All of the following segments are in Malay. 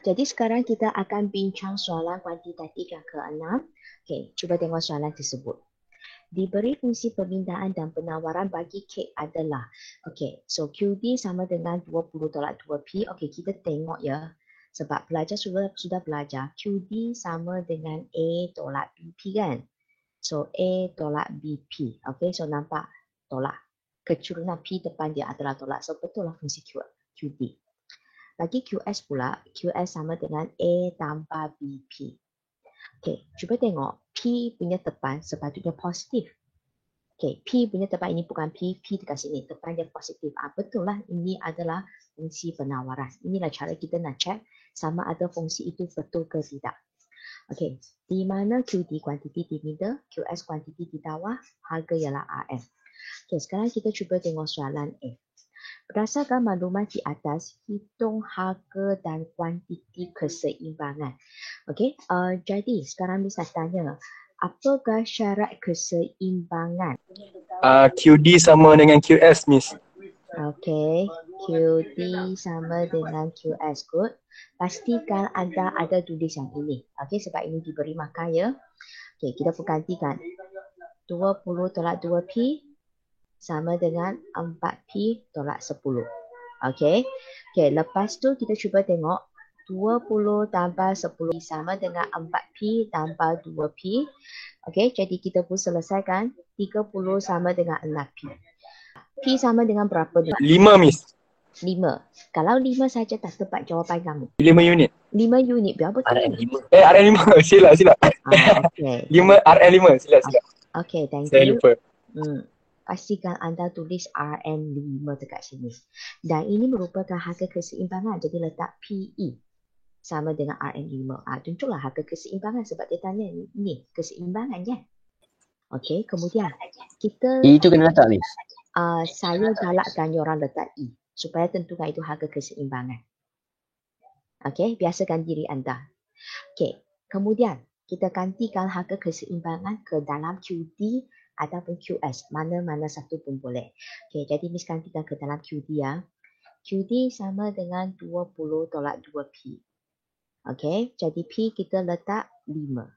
Jadi sekarang kita akan bincang soalan kuantitatif yang ke-6. Okey, cuba tengok soalan tersebut. Diberi fungsi permintaan dan penawaran bagi kek adalah. Okey, so QD sama dengan 20 tolak 2P. Okey, kita tengok ya. Sebab pelajar sudah belajar QD sama dengan A tolak BP kan. So A tolak BP. Okey, so nampak tolak. Kecurunan P depan dia adalah tolak. So betul lah fungsi QD. Bagi QS pula, QS sama dengan A tambah BP. Okey, cuba tengok. P punya tepan sepatutnya positif. Okey, P punya tepan ini bukan P dekat sini. Tepan dia positif. Betul lah, ini adalah fungsi penawaran. Inilah cara kita nak check sama ada fungsi itu betul ke tidak. Okey, di mana QD kuantiti di middle, QS kuantiti di bawah, harga ialah RM. Okey, sekarang kita cuba tengok soalan A. Berdasarkan maklumat di atas, hitung harga dan kuantiti keseimbangan. Okey, jadi sekarang Miss nak tanya, apakah syarat keseimbangan? QD sama dengan QS, Miss. Okey, QD sama dengan QS. Good. Pastikan anda ada tulis yang ini. Okey, sebab ini diberi markah ya. Okey, kita pun gantikan. 20 tolak 2P sama dengan 4P tolak 10. Okey. Okey, lepas tu kita cuba tengok 20 tambah 10 sama dengan 4P tambah 2P. Okey, jadi kita pun selesaikan 30 sama dengan 6P. P sama dengan berapa? 5, Miss. 5. Kalau 5 saja tak tepat jawapan kamu. 5 unit. 5 unit, berapa tu? RM5. RM5. Silap. Okey. 5, RM5. Silap. Okey, thank Saya you. lupa. Pastikan anda tulis RM5 dekat sini. Dan ini merupakan harga keseimbangan. Jadi letak PE sama dengan RM5. Tunjuklah harga keseimbangan sebab dia tanya ni keseimbangan kan. Okey, kemudian kita E tu kena letak, Miss. saya galakkan orang letak E supaya tentukan itu harga keseimbangan. Okey, biasakan diri anda. Okey, kemudian kita gantikan harga keseimbangan ke dalam QD ataupun QS. Mana-mana satu pun boleh. Okey, jadi Miss gantikan ke dalam QD ya. QD sama dengan 20 tolak 2P. Okey, jadi P kita letak 5.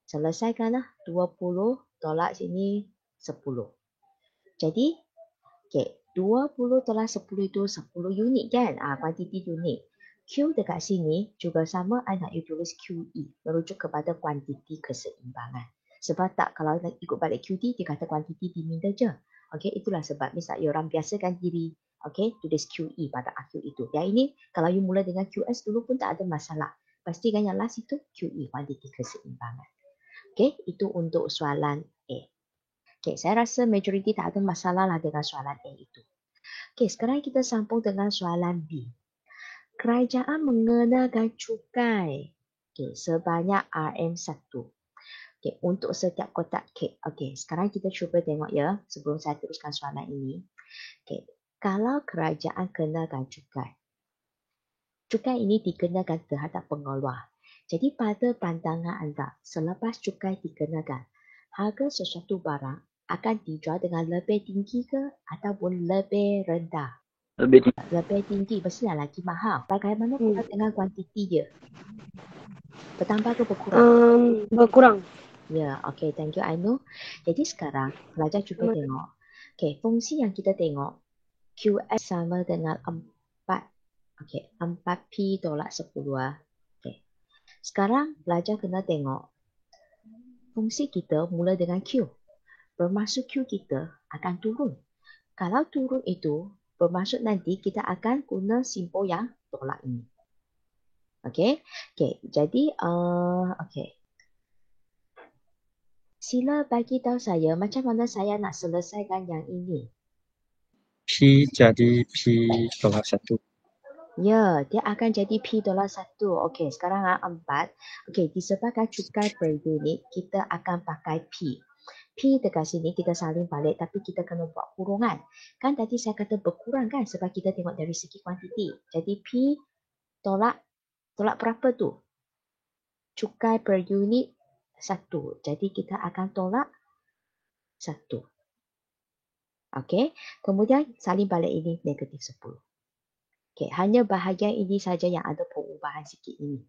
Selesaikanlah 20 tolak sini 10. Jadi, okey, 20 tolak 10 itu 10 unit kan? Kuantiti unit. Q dekat sini juga sama, I nak you tulis QE, merujuk kepada kuantiti keseimbangan. Sebab tak, kalau nak ikut balik QD, dia kata kuantiti di middle je. Okey, itulah sebab Miss nak you orang biasakan diri. Okey, tulis QE pada akhir itu. Yang ini, kalau you mula dengan QS dulu pun tak ada masalah. Pastikan yang last itu QE, kuantiti keseimbangan. Okey, itu untuk soalan A. Okey, saya rasa majoriti tak ada masalah lah dengan soalan A itu. Okey, sekarang kita sambung dengan soalan B. Kerajaan mengenakan cukai sebanyak RM1 untuk setiap kotak kek. Sekarang kita cuba tengok ya sebelum saya teruskan soalan ini. Kalau kerajaan kenakan cukai ini dikenakan terhadap pengeluar. Jadi pada pandangan anda, selepas cukai dikenakan, harga sesuatu barang akan dijual dengan lebih tinggi ke ataupun lebih rendah? Lebih tinggi, mestilah lagi mahal. Bagaimana pula dengan kuantiti dia? Bertambah ke berkurang? Berkurang. Ya, okey, thank you, I know. Jadi sekarang, pelajar cuba tengok. Fungsi yang kita tengok, QS sama dengan 4. 4P tolak 10. Sekarang, pelajar kena tengok. Fungsi kita mula dengan Q. Bermaksud Q kita akan turun. Kalau turun itu, bermaksud nanti kita akan guna simbol yang tolak ini. Okey, jadi sila bagi tahu saya macam mana saya nak selesaikan yang ini. P jadi P tolak 1. Ya, dia akan jadi P tolak 1. Okey, sekarang 4. Okey, disebabkan cukai per unit, kita akan pakai P. P dekat sini kita salin balik tapi kita kena buat kurungan. Kan tadi saya kata berkurang kan sebab kita tengok dari segi kuantiti. Jadi P tolak berapa tu? Cukai per unit 1. Jadi kita akan tolak 1. Okey, kemudian salin balik ini negatif 10. Okay, hanya bahagian ini saja yang ada perubahan sikit ini.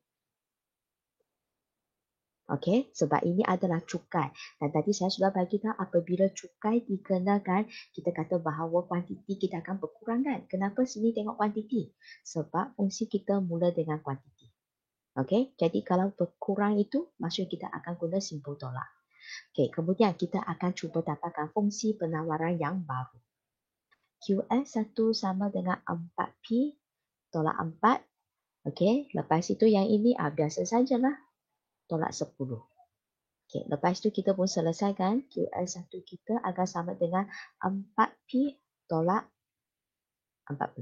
Okey, sebab ini adalah cukai. Dan tadi saya sudah bagi tahu apabila cukai dikenakan, kita kata bahawa kuantiti kita akan berkurang kan. Kenapa sini tengok kuantiti? Sebab fungsi kita mula dengan kuantiti. Okey, jadi kalau berkurang itu, maksudnya kita akan guna simbol tolak. Okey, kemudian kita akan cuba dapatkan fungsi penawaran yang baru. QS1 sama dengan 4P tolak 4. Okey, lepas itu yang ini biasa sajalah tolak 10. Okay, lepas tu kita pun selesaikan QS1 kita akan sama dengan 4P tolak 14.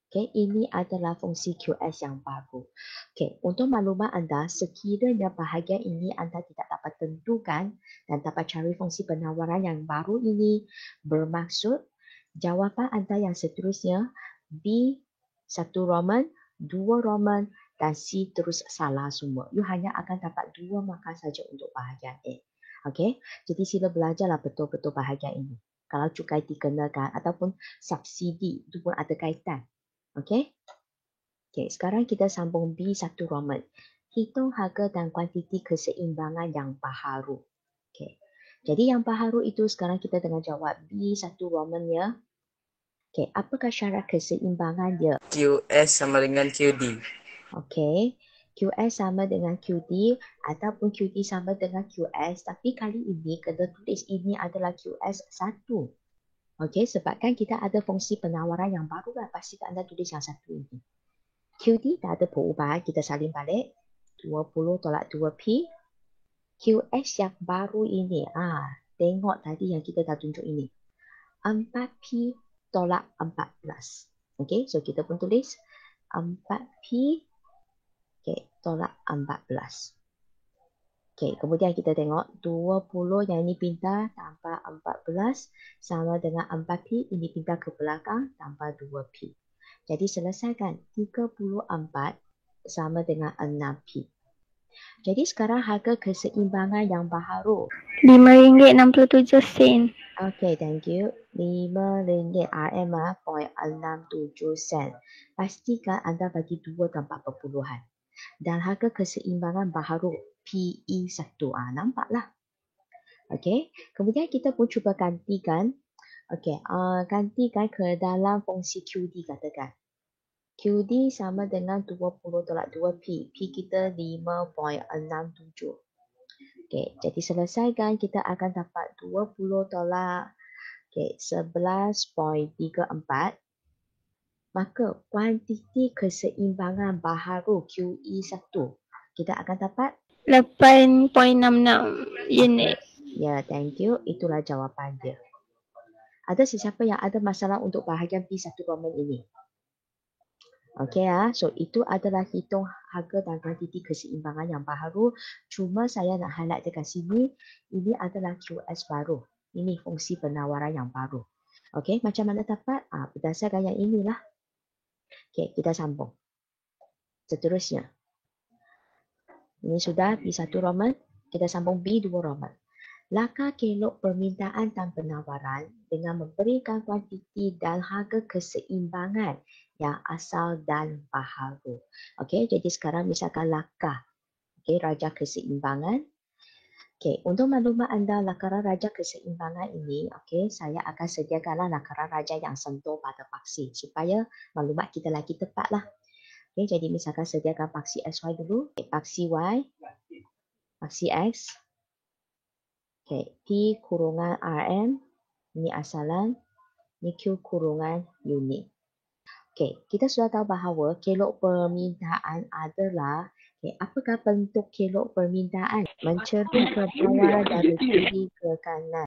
Okay, ini adalah fungsi QS yang baru. Okay, untuk maklumat anda, sekiranya bahagian ini anda tidak dapat tentukan dan dapat cari fungsi penawaran yang baru ini, bermaksud jawapan anda yang seterusnya B1 Roman, 2 Roman dan C terus salah semua. You hanya akan dapat 2 markah saja untuk bahagian A. Okey, jadi sila belajarlah betul-betul bahagian ini. Kalau cukai dikenakan ataupun subsidi itu pun ada kaitan. Okey. Okey, sekarang kita sambung B1 Roman. Hitung harga dan kuantiti keseimbangan yang baharu. Okey. Jadi yang baharu itu sekarang kita tengah jawab B1 Roman ya. Okey, apakah syarat keseimbangan dia? QS sama dengan QD. Okey, QS sama dengan QD ataupun QD sama dengan QS, tapi kali ini kena tulis ini adalah QS1. Okey, sebabkan kita ada fungsi penawaran yang baru lah, pasti anda tulis yang satu ini. QD tak ada perubahan, kita salin balik. 20 tolak 2P. QS yang baru ini, tengok tadi yang kita dah tunjuk ini. 4P tolak 14. Okey, so kita pun tulis 4P tolak 14. Okey, kemudian kita tengok 20 yang ini pindah tambah 14 sama dengan 4P, ini pindah ke belakang tambah 2P. Jadi selesaikan 34 sama dengan 6P. Jadi sekarang harga keseimbangan yang baharu. RM5.67. Okey, thank you. RM5 RM.67. Pastikan anda bagi 2 tanpa perpuluhan. Dan harga keseimbangan baharu PE1. Nampaklah. Okey, kemudian kita pun cuba gantikan. Okey, gantikan ke dalam fungsi QD katakan. QD sama dengan 20 tolak 2P. P kita 5.67. Okey, jadi selesaikan kita akan dapat 20 tolak 11.34. Maka kuantiti keseimbangan baharu QE1 kita akan dapat 8.66 unit. Ya, thank you. Itulah jawapan dia. Ada sesiapa yang ada masalah untuk bahagian P1 Roman ini? Okey so itu adalah hitung harga dan kuantiti keseimbangan yang baharu. Cuma saya nak highlight dekat sini, ini adalah QS baru. Ini fungsi penawaran yang baru. Okey, macam mana dapat? Berdasarkan yang inilah. Okey, kita sambung. Seterusnya. Ini sudah B1 Roman. Kita sambung B2 Roman. Laka kelok permintaan dan penawaran dengan memberikan kuantiti dan harga keseimbangan yang asal dan baharu. Okey, jadi sekarang misalkan laka. Okey, raja keseimbangan. Okey, untuk maklumat anda lakaran raja keseimbangan ini, okey, saya akan sediakanlah lakaran raja yang sentuh pada paksi supaya maklumat kita lagi tepatlah. Okey, jadi misalkan sediakan paksi XY dulu. Okay, paksi Y, paksi X. Okay, P kurungan RM, ini asalan, ini Q kurungan unit. Okay, kita sudah tahu bahawa kelok permintaan adalah, apakah bentuk kelok permintaan? Menceri ke bawah dari kiri ke kanan.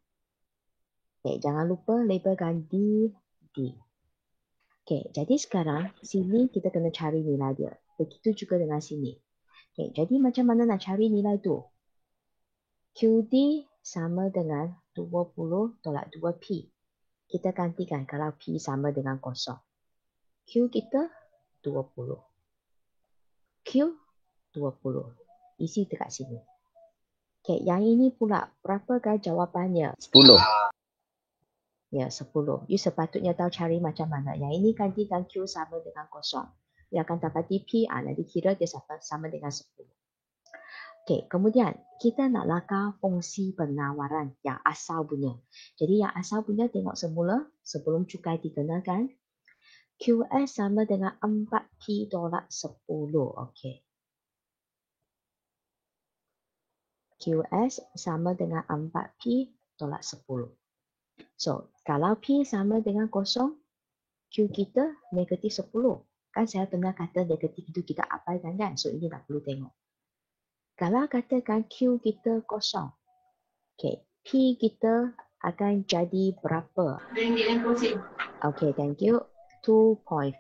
Okay, jangan lupa labelkan D, D. Okay, jadi sekarang sini kita kena cari nilai dia. Begitu juga dengan sini. Okay, jadi macam mana nak cari nilai tu? QD sama dengan 20 tolak 2P. Kita gantikan kalau P sama dengan kosong. Q kita 20. Q 20. Isi dekat sini. Okay, yang ini pula, berapakah jawapannya? 10. Ya, 10. You sepatutnya tahu cari macam mana. Yang ini gantikan Q sama dengan kosong. Dia akan dapati P, nanti kira dia sama dengan 10. Okey, kemudian kita nak lakar fungsi penawaran yang asal punya. Jadi yang asal punya tengok semula sebelum cukai dikenakan. QS sama dengan 4P tolak 10. Okey. QS sama dengan 4P tolak 10. So, kalau P sama dengan kosong, Q kita negatif 10. Kan saya pernah kata negatif itu kita abaikan kan? So, ini tak perlu tengok. Kalau katakan Q kita kosong, okay, P kita akan jadi berapa? Okay, thank you. 2.5.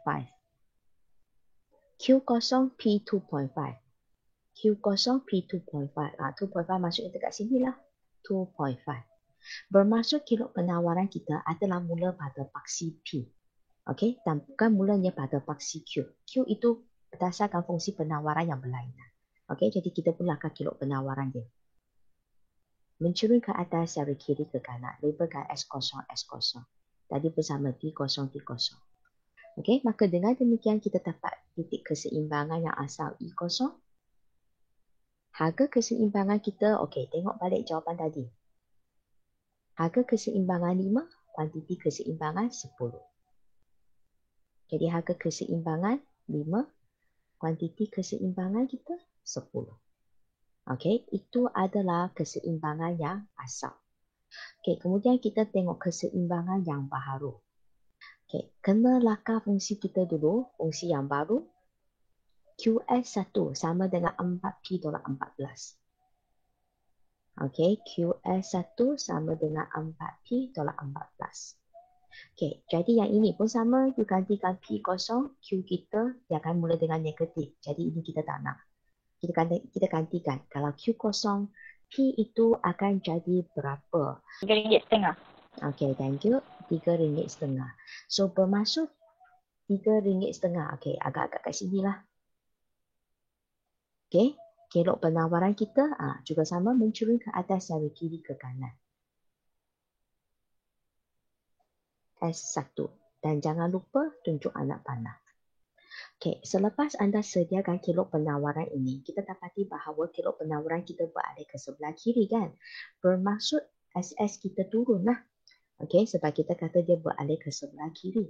Q kosong, P 2.5. Q kosong, P 2.5. 2.5 maksudnya dekat sini lah. 2.5. Bermaksud kilo penawaran kita adalah mula pada paksi P. Okay, dan bukan mulanya pada paksi Q. Q itu berdasarkan fungsi penawaran yang berlainan. Okay, jadi kita pun lakar kilo penawaran dia. Mencurun ke atas dari kiri ke kanan. Labelkan S0, S0. Tadi bersama T0, T0. Okey, maka dengan demikian kita dapat titik keseimbangan yang asal E0. Harga keseimbangan kita, okey, tengok balik jawapan tadi. Harga keseimbangan 5, kuantiti keseimbangan 10. Jadi harga keseimbangan 5, kuantiti keseimbangan kita 10. Okey, itu adalah keseimbangan yang asal. Okey, kemudian kita tengok keseimbangan yang baharu. Okey, kena lakar fungsi kita dulu, fungsi yang baru. QS1 sama dengan 4P tolak 14. Okey, QS1 sama dengan 4P tolak 14. Okey, jadi yang ini pun sama, you gantikan P kosong, Q kita dia akan mula dengan negatif. Jadi ini kita tak nak. Kita gantikan. Kalau Q kosong, P itu akan jadi berapa? RM3.50. Okey, thank you. RM3.50. So, bermaksud RM3.50. Okey, agak-agak kat sini lah. Okey, kelok penawaran kita juga sama mencurun ke atas dari kiri ke kanan. S1. Dan jangan lupa tunjuk anak panah. Okey, selepas anda sediakan kelok penawaran ini, kita dapati bahawa kelok penawaran kita beralih ke sebelah kiri kan. Bermaksud SS kita turun lah. Okey, sebab kita kata dia beralih ke sebelah kiri.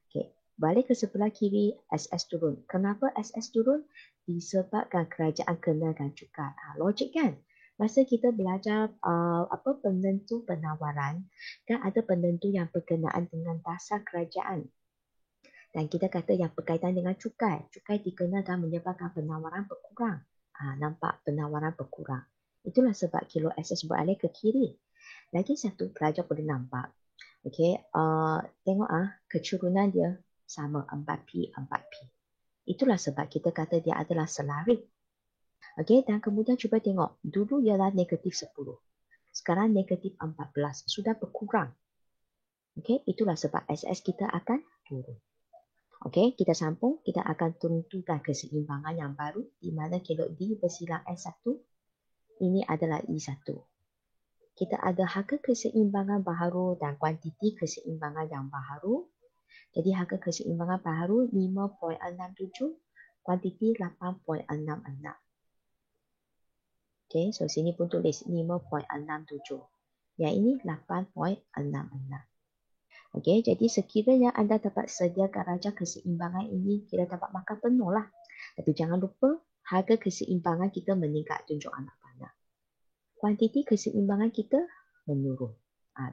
Okey, balik ke sebelah kiri, SS turun. Kenapa SS turun? Disebabkan kerajaan kenakan cukai. Logik kan? Masa kita belajar penentu penawaran, kan ada penentu yang berkenaan dengan dasar kerajaan. Dan kita kata yang berkaitan dengan cukai. Cukai dikenakan menyebabkan penawaran berkurang. Nampak penawaran berkurang. Itulah sebab kilo SS beralih ke kiri. Lagi satu, pelajar boleh nampak. Okey, tengok kecurunan dia sama 4P, 4P. Itulah sebab kita kata dia adalah selarik. Okey, dan kemudian cuba tengok. Dulu ialah negatif 10. Sekarang negatif 14. Sudah berkurang. Okey, itulah sebab SS kita akan turun. Okey, kita sambung. Kita akan tentukan keseimbangan yang baru di mana kelok D bersilang S1. Ini adalah E1. Kita ada harga keseimbangan baharu dan kuantiti keseimbangan yang baharu. Jadi harga keseimbangan baharu 5.67, kuantiti 8.66. Okey, so sini pun tulis 5.67. Yang ini 8.66. Okey, jadi sekiranya anda dapat sediakan raja keseimbangan ini, kita dapat makan penuh lah. Tapi jangan lupa, harga keseimbangan kita meningkat, tunjuk anak panah. Kuantiti keseimbangan kita menurun.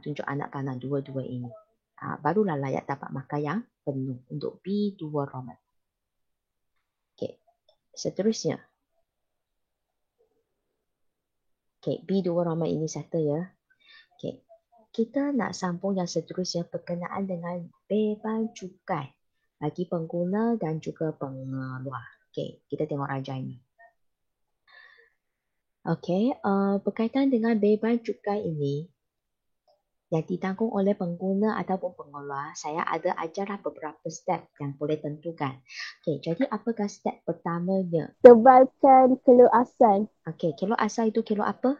Tunjuk anak panah dua-dua ini. Barulah layak dapat makan yang penuh untuk B2 Roman. Okey, seterusnya. Okey, B2 Roman ini satu ya. Okey, kita nak sambung yang seterusnya berkenaan dengan beban cukai bagi pengguna dan juga pengeluar. Okey, kita tengok raja ini. Okey, berkaitan dengan beban cukai ini yang ditanggung oleh pengguna ataupun pengeluar, saya ada ajarlah beberapa step yang boleh tentukan. Okey, jadi apakah step pertamanya? Tebalkan kilo asal. Okey, kilo asal itu kilo apa?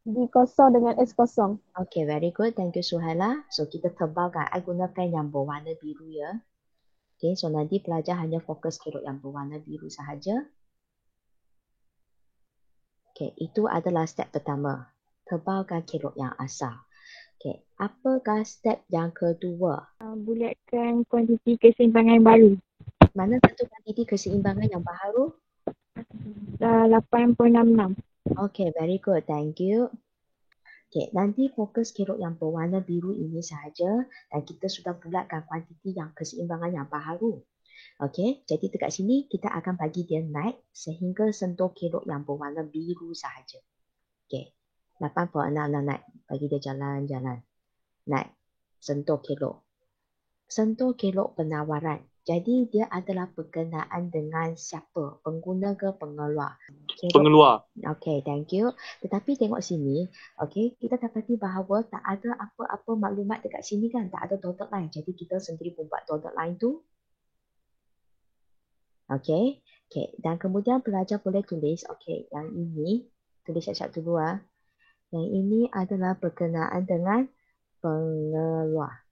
D kosong dengan S kosong. Okay, very good. Thank you Suhaila. So kita tebalkan. I guna pen yang berwarna biru ya. Okay, so nanti pelajar hanya fokus kelok yang berwarna biru sahaja. Okay, itu adalah step pertama. Tebalkan kelok yang asal. Okay, apakah step yang kedua? Bulatkan kuantiti keseimbangan baru. Mana satu kuantiti keseimbangan yang baru? 8.66. Okay, very good. Thank you. Okay, nanti fokus kelok yang berwarna biru ini sahaja dan kita sudah bulatkan kuantiti yang keseimbangan yang baru. Okay, jadi dekat sini kita akan bagi dia naik sehingga sentuh kelok yang berwarna biru sahaja. Okay, 8.66 naik. Bagi dia jalan-jalan. Naik. Sentuh kelok. Sentuh kelok penawaran. Jadi dia adalah berkenaan dengan siapa? Pengguna ke pengeluar? Pengeluar. Okay, thank you. Tetapi tengok sini, okay, kita dapati bahawa tak ada apa-apa maklumat dekat sini kan. Tak ada dotted line. Jadi kita sendiri pun buat dotted line tu. Okay. Okay. Dan kemudian pelajar boleh tulis, okay, yang ini, tulis siap-siap dulu ah. Yang ini adalah berkenaan dengan pengeluar.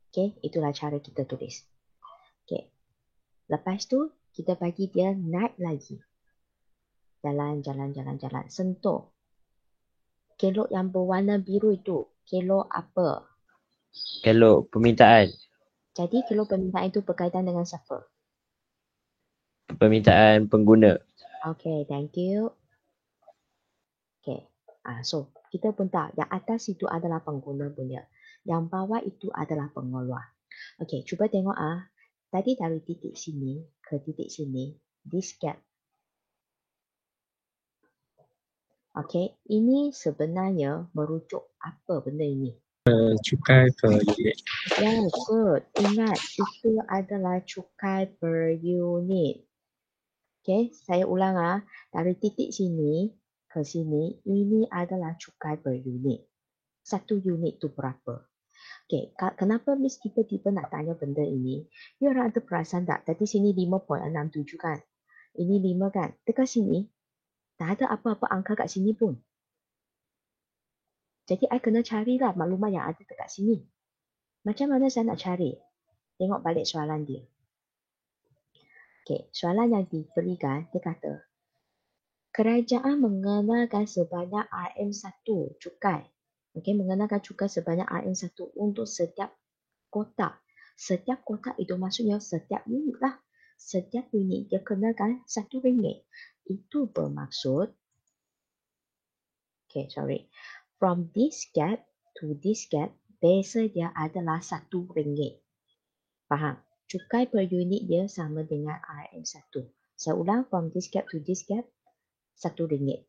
Okay, itulah cara kita tulis. Okay. Lepas tu, kita bagi dia naik lagi. Jalan, jalan, jalan, jalan. Sentuh. Kelok yang berwarna biru itu, kelok apa? Kelok permintaan. Jadi, kelok permintaan itu berkaitan dengan siapa? Permintaan pengguna. Okay, thank you. Okay. So, kita pun tahu yang atas itu adalah pengguna punya. Yang bawah itu adalah pengeluar. Okay, cuba tengok ah. Tadi dari titik sini ke titik sini, this gap. Okay, ini sebenarnya merujuk apa benda ini? Cukai per unit. Yes, good. Ingat, itu adalah cukai per unit. Okay, saya ulang ah. Dari titik sini ke sini, ini adalah cukai per unit. Satu unit tu berapa? Okay, kenapa Miss tiba-tiba nak tanya benda ini? You orang ada perasan tak? Tadi sini 5.67 kan? Ini 5 kan? Dekat sini, tak ada apa-apa angka kat sini pun. Jadi, I kena carilah maklumat yang ada dekat sini. Macam mana saya nak cari? Tengok balik soalan dia. Okay, soalan yang diberikan, dia kata, kerajaan mengenakan sebanyak RM1 cukai. Okay, mengenakan cukai sebanyak RM1 untuk setiap kotak. Setiap kotak itu maksudnya setiap unit lah. Setiap unit dia kenakan RM1. Itu bermaksud, okay, sorry. From this gap to this gap, beza dia adalah RM1. Faham? Cukai per unit dia sama dengan RM1. Saya ulang, from this gap to this gap, RM1.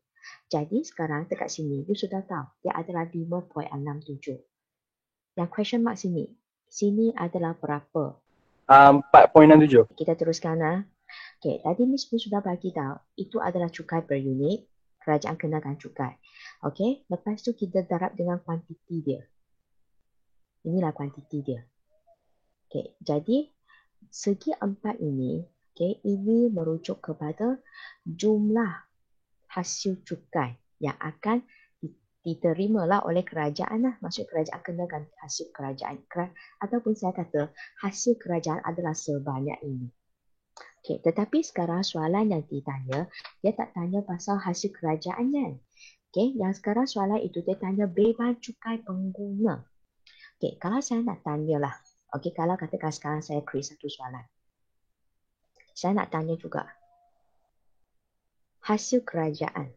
Jadi sekarang dekat sini, you sudah tahu, dia adalah 5.67. Yang question mark sini, sini adalah berapa? 4.67. Kita teruskan lah. Okay, tadi Miss pun sudah bagi tahu, itu adalah cukai per unit, kerajaan kenakan cukai. Okay, lepas tu kita darab dengan kuantiti dia. Inilah kuantiti dia. Okay, jadi segi 4 ini, okay, ini merujuk kepada jumlah hasil cukai yang akan diterimalah oleh kerajaan lah. Maksud kerajaan kenakan hasil kerajaan. Ataupun saya kata hasil kerajaan adalah sebanyak ini. Okay, tetapi sekarang soalan yang ditanya, dia tak tanya pasal hasil kerajaan kan. Okay, yang sekarang soalan itu dia tanya beban cukai pengguna. Okay, kalau saya nak tanyalah. Okay, kalau katakan sekarang saya create satu soalan. Saya nak tanya juga. Hasil kerajaan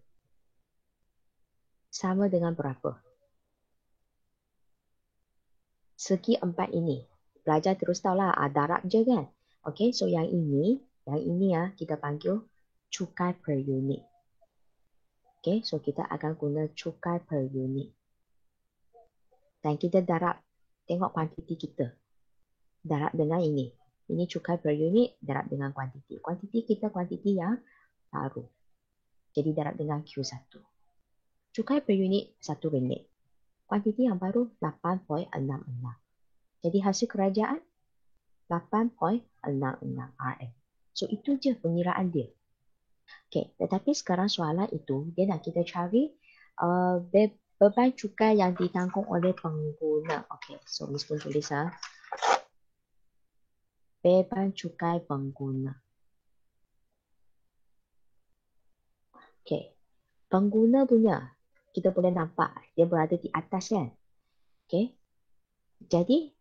sama dengan berapa? Segi 4 ini. Pelajar terus tahulah, darab je kan. Okay, so yang ini ya kita panggil cukai per unit. Okay, so kita akan guna cukai per unit. Dan kita darab, tengok kuantiti kita. Darab dengan ini. Ini cukai per unit, darab dengan kuantiti. Kuantiti kita kuantiti yang baru. Jadi darab dengan Q1. Cukai per unit RM1. Kuantiti yang baru 8.66. Jadi hasil kerajaan 8.66 RM. So itu je pengiraan dia. Okey, tetapi sekarang soalan itu dia nak kita cari beban cukai yang ditanggung oleh pengguna. Okey, so Miss pun tulis beban cukai pengguna. Okey, pengguna punya kita boleh nampak dia berada di atas kan. Okey, jadi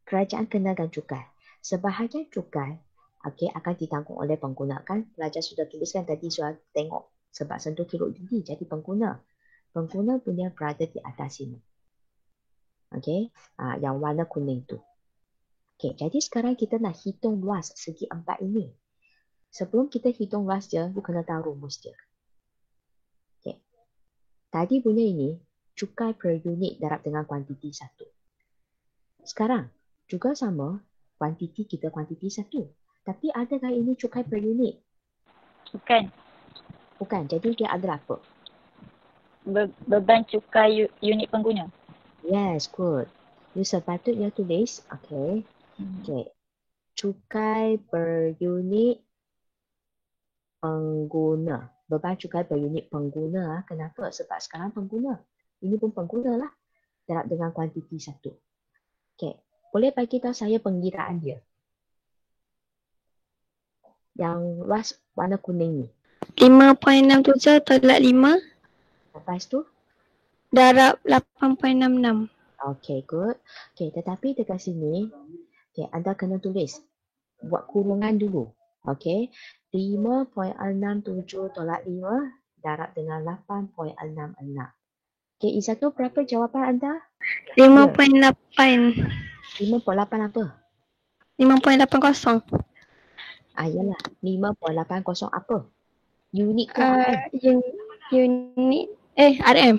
kerajaan kenakan cukai. Sebahagian cukai akan ditanggung oleh pengguna. Kan pelajar sudah tuliskan tadi, sudah tengok sebab sentuh kilo judi jadi pengguna. Pengguna punya berada di atas sini. Okey, yang warna kuning tu. Okey, jadi sekarang kita nak hitung luas segi empat ini. Sebelum kita hitung luas dia, you kena tahu rumus dia. Okey. Tadi punya ini cukai per unit darab dengan kuantiti satu. Sekarang juga sama, kuantiti kita kuantiti satu. Tapi adakah ini cukai per unit? Bukan. Bukan. Jadi dia adalah apa? Beban cukai unit pengguna. Yes, good. You sepatutnya tulis, okay. Cukai per unit pengguna. Beban cukai per unit pengguna. Kenapa? Sebab sekarang pengguna. Ini pun pengguna lah. Darab dengan kuantiti satu. Okay. Boleh bagi tahu saya pengiraan dia? Yang luas warna kuning ni. 5.67 tolak 5 Lepas tu? darab 8.66. Okay, good. Okay, tetapi dekat sini, okay, anda kena tulis. Buat kurungan dulu. Okay. 5.67 tolak 5 darab dengan 8.66. Okay, Izatu, berapa jawapan anda? 5.8. 5.8 apa? 5.80. Yalah. 5.80 apa? Unit ke RM? Unit RM.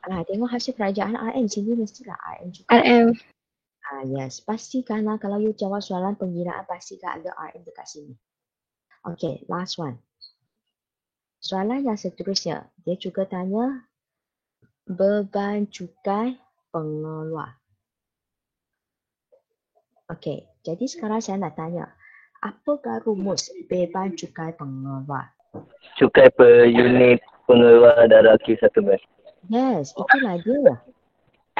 Tengok hasil kerajaan RM sini mestilah RM juga. RM. Yes. Pastikanlah kalau you jawab soalan pengiraan, pastikan ada RM dekat sini. Okay, last one. Soalan yang seterusnya, dia juga tanya beban cukai pengeluar. Okey, jadi sekarang saya nak tanya, apakah rumus beban cukai pengeluar? Cukai per unit pengeluar darab Q1 Yes, itulah dia.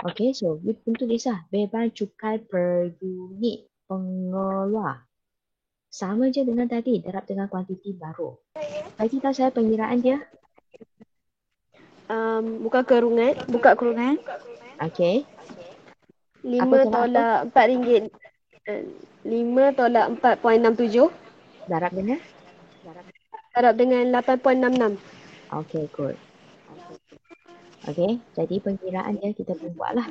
Okey, so you pun tulislah beban cukai per unit pengeluar. Sama je dengan tadi, darab dengan kuantiti baru. Bagi tahu saya pengiraan dia. Buka kurungan. Okey. 5 tolak RM4. 5 tolak 4.67 Darab dengan? darab dengan 8.66. Okey, good. Okey, jadi pengiraan dia kita pun buatlah.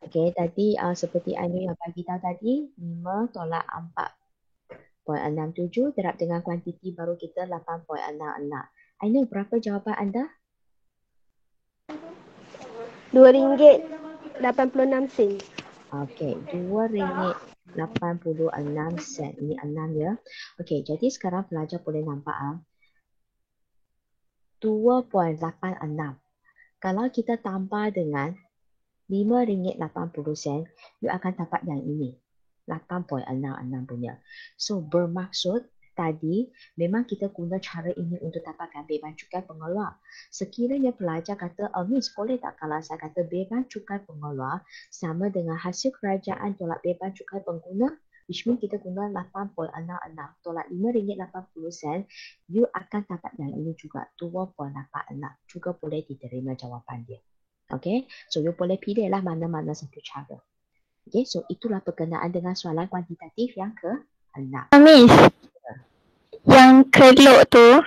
Okey, tadi seperti Anu yang bagi tahu tadi, 5 tolak 4.67 darab dengan kuantiti baru kita 8.66. Anu, berapa jawapan anda? RM2.86. Okey, RM2.86. Ini 6 ya. Okey, jadi sekarang pelajar boleh nampak 2.86. Kalau kita tambah dengan RM5.80, you akan dapat yang ini. 8.66 punya. So, bermaksud tadi memang kita guna cara ini untuk dapatkan beban cukai pengeluar. Sekiranya pelajar kata, Miss, boleh tak kalau saya kata beban cukai pengeluar sama dengan hasil kerajaan tolak beban cukai pengguna, which means kita guna 8.66 tolak RM5.80, you akan dapat yang ini juga, 2.86. Juga boleh diterima jawapan dia. Okay, so you boleh pilih lah mana-mana satu cara. Okay, so itulah berkenaan dengan soalan kuantitatif yang ke-6. Miss, yang kelok tu,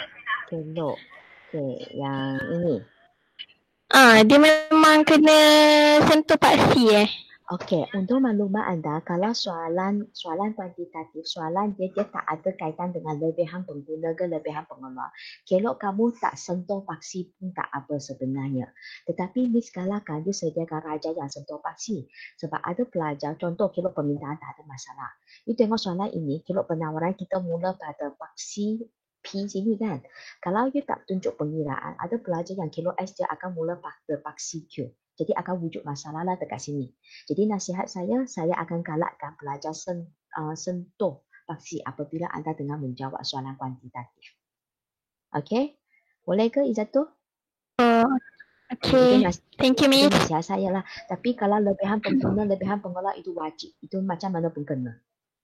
Kelok. Okay, yang ini. dia memang kena sentuh paksi Okey, untuk maklumat anda, kalau soalan kuantitatif, soalan dia tak ada kaitan dengan lebihan pengguna ke lebihan pengeluar. Kalau kamu tak sentuh paksi pun tak apa sebenarnya. Tetapi Miss galakkan dia sediakan raja yang sentuh paksi. Sebab ada pelajar, contoh kalau permintaan tak ada masalah. You tengok soalan ini, kalau penawaran kita mula pada paksi P sini kan. Kalau you tak tunjuk pengiraan, ada pelajar yang kilo S dia akan mula pada paksi Q. Jadi akan wujud masalah lah dekat sini. Jadi nasihat saya akan galakkan pelajar sentuh paksi apabila anda tengah menjawab soalan kuantitatif. Okay? Boleh ke Izzatu? Oh, okay. Thank you, Itu Miss. nasihat saya lah. Tapi kalau lebihan pengguna, lebihan pengolah itu wajib. Itu macam mana pun kena.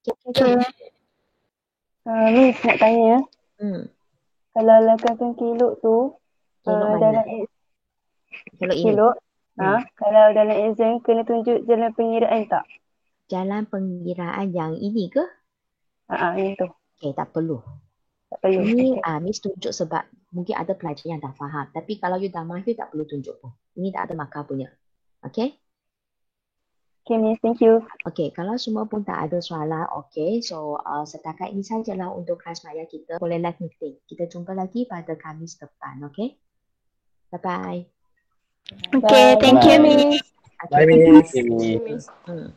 Okay. Miss nak tanya, kalau lakukan kilok tu, Kilok dalam mana? Kalau ini. kilok, kalau dalam exam kena tunjuk jalan pengiraan tak? Jalan pengiraan yang ini ke? Yang tu. Okay, tak perlu. Tak perlu. Ini Miss tunjuk sebab mungkin ada pelajar yang dah faham. Tapi kalau you dah mahir, tak perlu tunjuk pun. Ini tak ada markah punya. Okay? Okay, Miss. Thank you. Okay, kalau semua pun tak ada soalan, okay. So, setakat ini sajalah untuk kelas maya kita. Boleh live meeting. Kita jumpa lagi pada Khamis depan, okay? Bye-bye. Okay, thank you, Miss. Okay. Bye, Miss. Hmm.